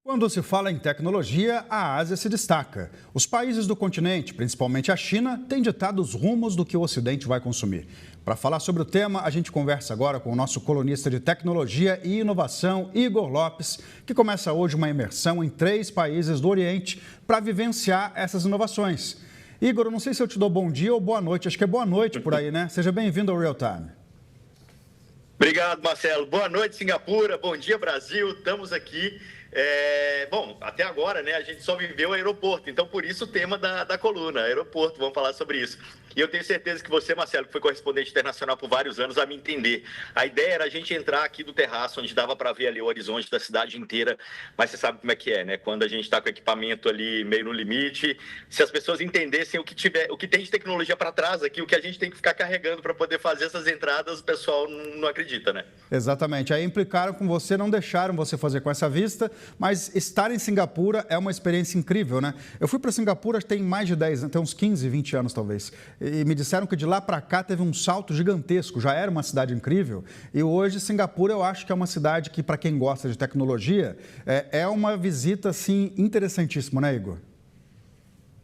Quando se fala em tecnologia, a Ásia se destaca. Os países do continente, principalmente a China, têm ditado os rumos do que o Ocidente vai consumir. Para falar sobre o tema, a gente conversa agora com o nosso colunista de tecnologia e inovação, Igor Lopes, que começa hoje uma imersão em 3 países do Oriente para vivenciar essas inovações. Igor, eu não sei se eu te dou bom dia ou boa noite, acho que é boa noite por aí, né? Seja bem-vindo ao Real Time. Obrigado, Marcelo. Boa noite, Singapura. Bom dia, Brasil. Estamos aqui. Bom, até agora, né, a gente só viveu o aeroporto, então por isso o tema da coluna, aeroporto, vamos falar sobre isso. E eu tenho certeza que você, Marcelo, que foi correspondente internacional por vários anos, vai me entender. A ideia era a gente entrar aqui do terraço, onde dava para ver ali o horizonte da cidade inteira, mas você sabe como é que é, né? Quando a gente está com o equipamento ali meio no limite, se as pessoas entendessem o que tem de tecnologia para trás aqui, o que a gente tem que ficar carregando para poder fazer essas entradas, o pessoal não acredita, né? Exatamente. Aí implicaram com você, não deixaram você fazer com essa vista, mas estar em Singapura é uma experiência incrível, né? Eu fui para Singapura tem mais de 10 anos, tem uns 15, 20 anos talvez, e me disseram que de lá para cá teve um salto gigantesco, já era uma cidade incrível, e hoje Singapura eu acho que é uma cidade que, para quem gosta de tecnologia, é uma visita, assim, interessantíssima, né, Igor?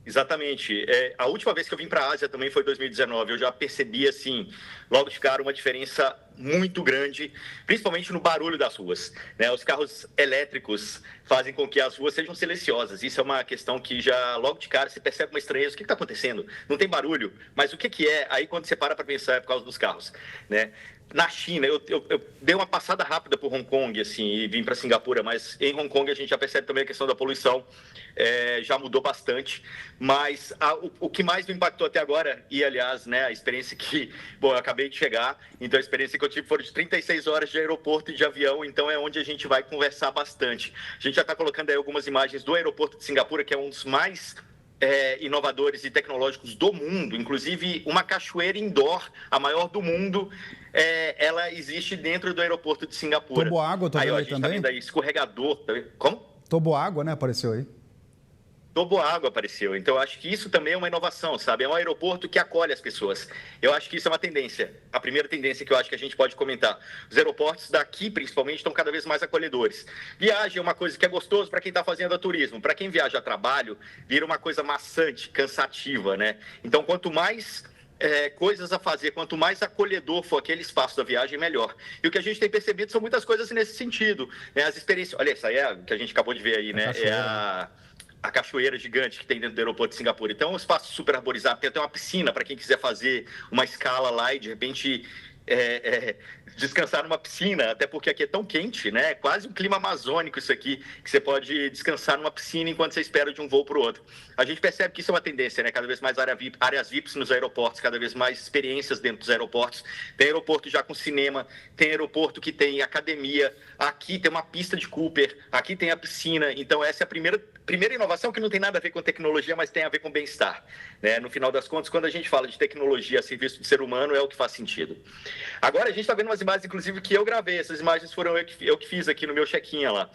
Exatamente. A última vez que eu vim para a Ásia também foi em 2019. Eu já percebi, assim, logo de cara, uma diferença muito grande, principalmente no barulho das ruas, né? Os carros elétricos fazem com que as ruas sejam silenciosas. Isso é uma questão que já, logo de cara, você percebe uma estranheza. O que está acontecendo? Não tem barulho, mas o que é? Aí, quando você para pensar, é por causa dos carros, né? Na China, eu dei uma passada rápida por Hong Kong, assim, e vim para Singapura, mas em Hong Kong a gente já percebe também a questão da poluição, já mudou bastante, mas o que mais me impactou até agora, e aliás, né, a experiência que, bom, eu acabei de chegar, então a experiência que eu tive foram de 36 horas de aeroporto e de avião, então é onde a gente vai conversar bastante. A gente já está colocando aí algumas imagens do aeroporto de Singapura, que é um dos mais inovadores e tecnológicos do mundo, inclusive uma cachoeira indoor, a maior do mundo, ela existe dentro do aeroporto de Singapura. Toboágua, tô vendo aí a gente também? tá vendo aí escorregador, tá vendo? Como? Toboágua, né, apareceu aí. Toboágua apareceu, então eu acho que isso também é uma inovação, sabe? É um aeroporto que acolhe as pessoas. Eu acho que isso é uma tendência, a primeira tendência que eu acho que a gente pode comentar. Os aeroportos daqui, principalmente, estão cada vez mais acolhedores. Viagem é uma coisa que é gostoso para quem está fazendo turismo. Para quem viaja a trabalho, vira uma coisa maçante, cansativa, né? Então, quanto mais coisas a fazer, quanto mais acolhedor for aquele espaço da viagem, melhor. E o que a gente tem percebido são muitas coisas nesse sentido, né? As experiências... Olha, essa aí é que a gente acabou de ver aí, né? A cachoeira gigante que tem dentro do aeroporto de Singapura. Então, é um espaço super arborizado, tem até uma piscina para quem quiser fazer uma escala lá e, de repente, descansar numa piscina, até porque aqui é tão quente, né? É quase um clima amazônico isso aqui, que você pode descansar numa piscina enquanto você espera de um voo para o outro. A gente percebe que isso é uma tendência, né? Cada vez mais áreas VIPs nos aeroportos, cada vez mais experiências dentro dos aeroportos. Tem aeroporto já com cinema, tem aeroporto que tem academia, aqui tem uma pista de Cooper, aqui tem a piscina. Então, essa é a primeira inovação que não tem nada a ver com tecnologia, mas tem a ver com bem-estar, né? No final das contas, quando a gente fala de tecnologia a serviço do ser humano, é o que faz sentido. Agora, a gente está vendo umas imagens, inclusive, que eu gravei. Essas imagens foram eu que fiz aqui no meu check-in lá.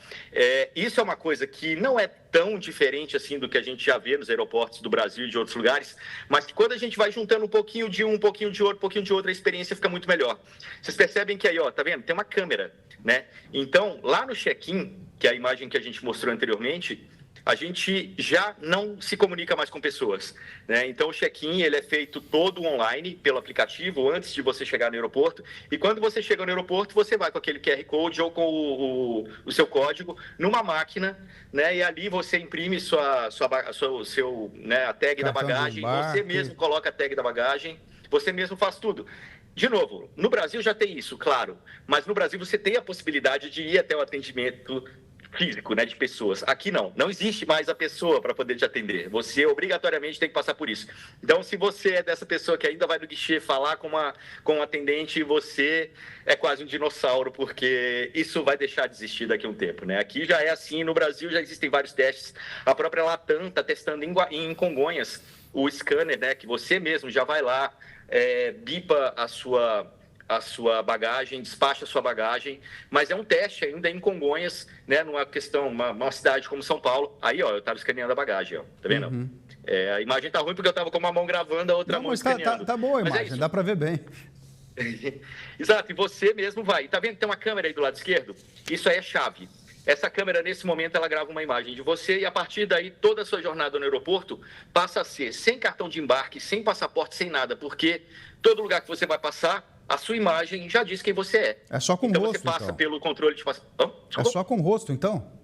Isso é uma coisa que não é tão diferente assim do que a gente já vê nos aeroportos do Brasil e de outros lugares, mas que quando a gente vai juntando um pouquinho de um pouquinho de outro, um pouquinho de outra, a experiência fica muito melhor. Vocês percebem que aí, ó, tá vendo? Tem uma câmera, né? Então, lá no check-in, que é a imagem que a gente mostrou anteriormente, a gente já não se comunica mais com pessoas, né? Então, o check-in ele é feito todo online, pelo aplicativo, antes de você chegar no aeroporto. E quando você chega no aeroporto, você vai com aquele QR Code ou com o seu código numa máquina, né? E ali você imprime a tag da bagagem, você mesmo coloca a tag da bagagem, você mesmo faz tudo. De novo, no Brasil já tem isso, claro, mas no Brasil você tem a possibilidade de ir até o atendimento físico, né, de pessoas. Aqui não existe mais a pessoa para poder te atender. Você obrigatoriamente tem que passar por isso. Então, se você é dessa pessoa que ainda vai no guichê falar com um atendente, você é quase um dinossauro, porque isso vai deixar de existir daqui a um tempo, né? Aqui já é assim, no Brasil já existem vários testes. A própria Latam está testando em Congonhas o scanner, né, que você mesmo já vai lá, bipa a sua bagagem, despacha a sua bagagem, mas é um teste ainda em Congonhas, né, numa questão, uma cidade como São Paulo. Aí, ó, eu estava escaneando a bagagem, ó, tá vendo? Uhum. A imagem tá ruim porque eu estava com uma mão gravando, a outra mão escaneando. Tá boa a imagem, dá para ver bem. Exato, e você mesmo vai. Tá vendo que tem uma câmera aí do lado esquerdo? Isso aí é chave. essa câmera, nesse momento, ela grava uma imagem de você e, a partir daí, toda a sua jornada no aeroporto passa a ser sem cartão de embarque, sem passaporte, sem nada, porque todo lugar que você vai passar, a sua imagem já diz quem você é. É só com o rosto, rosto, então. Você passa então. pelo controle de passaporte. É só com o rosto, então?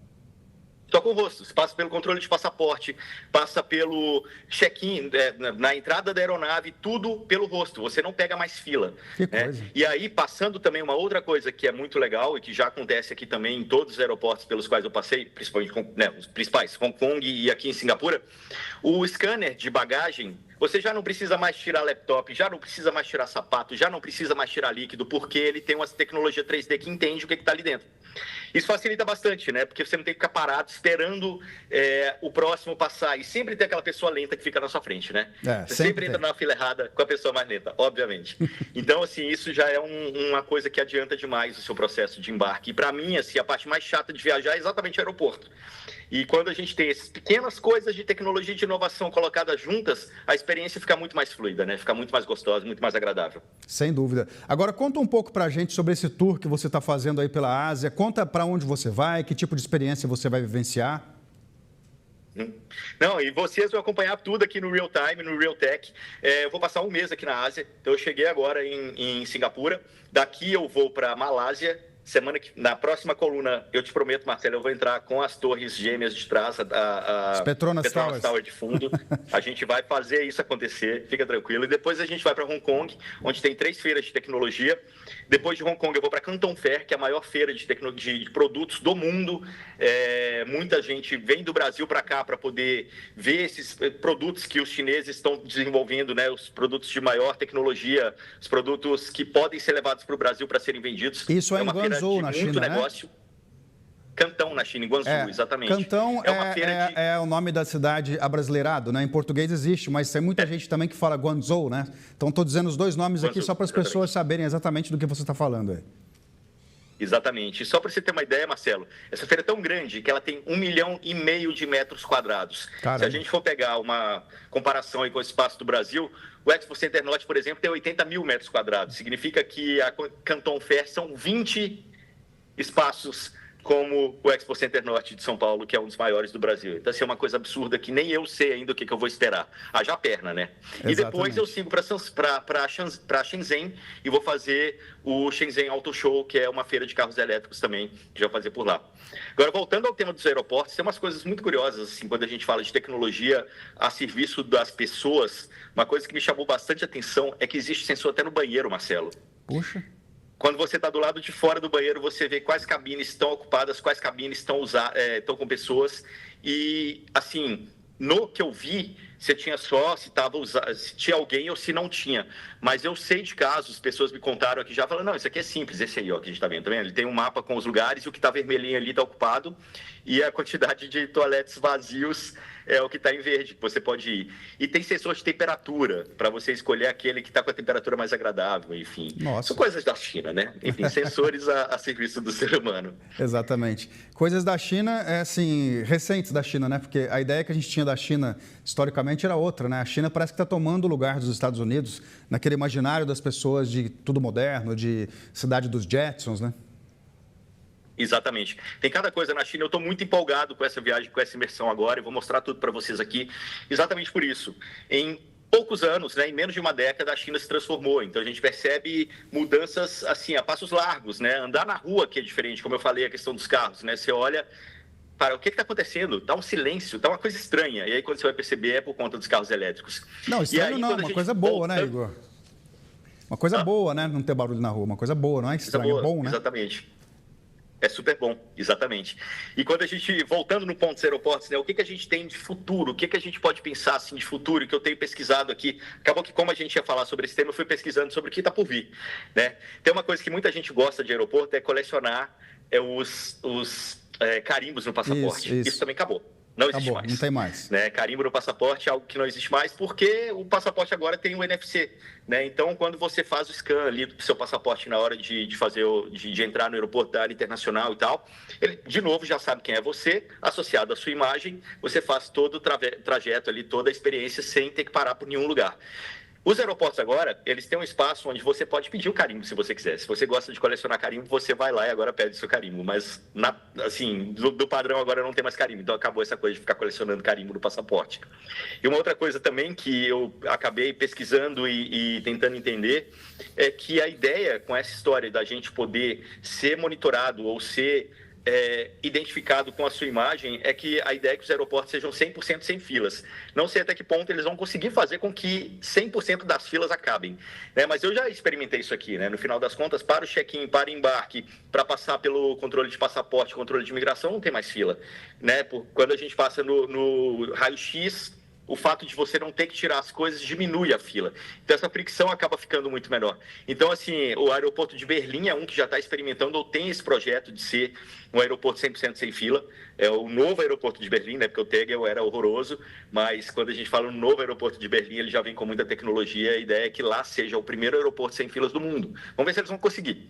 Só com o rosto. Você passa pelo controle de passaporte, passa pelo check-in, na entrada da aeronave, tudo pelo rosto. Você não pega mais fila. Que coisa. E aí, passando também uma outra coisa que é muito legal e que já acontece aqui também em todos os aeroportos pelos quais eu passei, principalmente os principais, Hong Kong e aqui em Singapura, o scanner de bagagem, você já não precisa mais tirar laptop, já não precisa mais tirar sapato, já não precisa mais tirar líquido, porque ele tem uma tecnologia 3D que entende o que está ali dentro. Isso facilita bastante, né? Porque você não tem que ficar parado esperando o próximo passar. E sempre tem aquela pessoa lenta que fica na sua frente, né? Você sempre entra na fila errada com a pessoa mais lenta, obviamente. Então, assim, isso já é uma coisa que adianta demais o seu processo de embarque. E para mim, assim, a parte mais chata de viajar é exatamente o aeroporto. E quando a gente tem essas pequenas coisas de tecnologia e de inovação colocadas juntas, a experiência fica muito mais fluida, né? Fica muito mais gostosa, muito mais agradável. Sem dúvida. Agora, conta um pouco pra gente sobre esse tour que você está fazendo aí pela Ásia. Conta para onde você vai, que tipo de experiência você vai vivenciar. Não, e vocês vão acompanhar tudo aqui no Real Time, no Real Tech. Eu vou passar um mês aqui na Ásia. Então, eu cheguei agora em Singapura. Daqui eu vou para Malásia. Na próxima coluna, eu te prometo, Marcelo, eu vou entrar com as torres gêmeas de trás, a Petronas Tower de fundo. A gente vai fazer isso acontecer, fica tranquilo. E depois a gente vai para Hong Kong, onde tem 3 feiras de tecnologia. Depois de Hong Kong, eu vou para Canton Fair, que é a maior feira de produtos do mundo. Muita gente vem do Brasil para cá para poder ver esses produtos que os chineses estão desenvolvendo, né? Os produtos de maior tecnologia, os produtos que podem ser levados para o Brasil para serem vendidos. Isso é em Guangzhou, na China, negócio. Né? Cantão, na China, em Guangzhou, exatamente. Cantão é o nome da cidade abrasileirado, né? Em português existe, mas tem muita gente também que fala Guangzhou, né? Então, estou dizendo os dois nomes aqui só para as pessoas saberem exatamente do que você está falando aí. Exatamente. E só para você ter uma ideia, Marcelo, essa feira é tão grande que ela tem 1,5 milhão de metros quadrados. Caramba. Se a gente for pegar uma comparação aí com o espaço do Brasil, o Expo Center Norte, por exemplo, tem 80 mil metros quadrados. Significa que a Canton Fair são 20 espaços como o Expo Center Norte de São Paulo, que é um dos maiores do Brasil. Então, assim, é uma coisa absurda que nem eu sei ainda o que eu vou esperar. Haja perna, né? Exatamente. E depois eu sigo para Shenzhen e vou fazer o Shenzhen Auto Show, que é uma feira de carros elétricos também, que já vou fazer por lá. Agora, voltando ao tema dos aeroportos, tem umas coisas muito curiosas, assim, quando a gente fala de tecnologia a serviço das pessoas. Uma coisa que me chamou bastante atenção é que existe sensor até no banheiro, Marcelo. Puxa. Quando você está do lado de fora do banheiro, você vê quais cabines estão ocupadas, quais cabines estão com pessoas. E, assim, no que eu vi, se tinha só, se tinha alguém ou se não tinha. Mas eu sei de casos, pessoas me contaram aqui já, falando, não, isso aqui é simples, esse aí, ó, que a gente está vendo, tá vendo? Ele tem um mapa com os lugares e o que está vermelhinho ali está ocupado. E a quantidade de toaletes vazios é o que está em verde, que você pode ir. E tem sensor de temperatura, para você escolher aquele que está com a temperatura mais agradável, enfim. Nossa. São coisas da China, né? Enfim, sensores a serviço do ser humano. Exatamente. Coisas da China, assim, recentes da China, né? Porque a ideia que a gente tinha da China, historicamente, era outra, né? A China parece que está tomando o lugar dos Estados Unidos naquele imaginário das pessoas de tudo moderno, de cidade dos Jetsons, né? Exatamente. Tem cada coisa na China. Eu estou muito empolgado com essa viagem, com essa imersão agora. Eu vou mostrar tudo para vocês aqui. Exatamente por isso. Em poucos anos, né, em menos de uma década, a China se transformou. Então, a gente percebe mudanças assim, a passos largos, né? Andar na rua que é diferente, como eu falei, a questão dos carros, né? Você olha, para o que está acontecendo? Está um silêncio, está uma coisa estranha. E aí, quando você vai perceber, é por conta dos carros elétricos. Não, estranho não, uma coisa boa, né, Igor? Uma coisa boa, né? Não ter barulho na rua. Uma coisa boa, não é estranho, é bom, né? Exatamente. É super bom, exatamente. E quando a gente, voltando no ponto dos aeroportos, né, o que a gente tem de futuro? O que a gente pode pensar assim, de futuro? Que eu tenho pesquisado aqui. Acabou que, como a gente ia falar sobre esse tema, eu fui pesquisando sobre o que está por vir. Né? Tem uma coisa que muita gente gosta de aeroporto, é colecionar os carimbos no passaporte. Isso também acabou. Não existe mais. Não tem mais. Né? Carimbo no passaporte é algo que não existe mais, porque o passaporte agora tem o NFC. Né? Então, quando você faz o scan ali do seu passaporte na hora de entrar no aeroporto da área internacional e tal, ele, de novo, já sabe quem é você, associado à sua imagem, você faz todo o trajeto ali, toda a experiência, sem ter que parar por nenhum lugar. Os aeroportos agora, eles têm um espaço onde você pode pedir o carimbo se você quiser. Se você gosta de colecionar carimbo, você vai lá e agora pede seu carimbo. Mas, assim, do padrão agora não tem mais carimbo. Então acabou essa coisa de ficar colecionando carimbo no passaporte. E uma outra coisa também que eu acabei pesquisando e tentando entender é que a ideia com essa história da gente poder ser monitorado ou ser identificado com a sua imagem é que a ideia é que os aeroportos sejam 100% sem filas. Não sei até que ponto eles vão conseguir fazer com que 100% das filas acabem, né? Mas eu já experimentei isso aqui, né? No final das contas, para o check-in, para o embarque, para passar pelo controle de passaporte, controle de imigração, não tem mais fila, né? Quando a gente passa no raio-x, o fato de você não ter que tirar as coisas diminui a fila. Então, essa fricção acaba ficando muito menor. Então, assim, o aeroporto de Berlim é um que já está experimentando ou tem esse projeto de ser um aeroporto 100% sem fila. É o novo aeroporto de Berlim, né? Porque o Tegel era horroroso, mas quando a gente fala no novo aeroporto de Berlim, ele já vem com muita tecnologia. A ideia é que lá seja o primeiro aeroporto sem filas do mundo. Vamos ver se eles vão conseguir.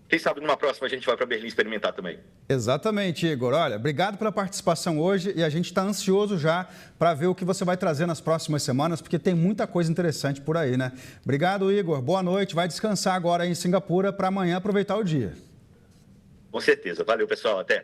Quem sabe numa próxima a gente vai para Berlim experimentar também. Exatamente, Igor. Olha, obrigado pela participação hoje e a gente está ansioso já para ver o que você vai trazer nas próximas semanas, porque tem muita coisa interessante por aí, né? Obrigado, Igor. Boa noite. Vai descansar agora em Singapura para amanhã aproveitar o dia. Com certeza. Valeu, pessoal. Até.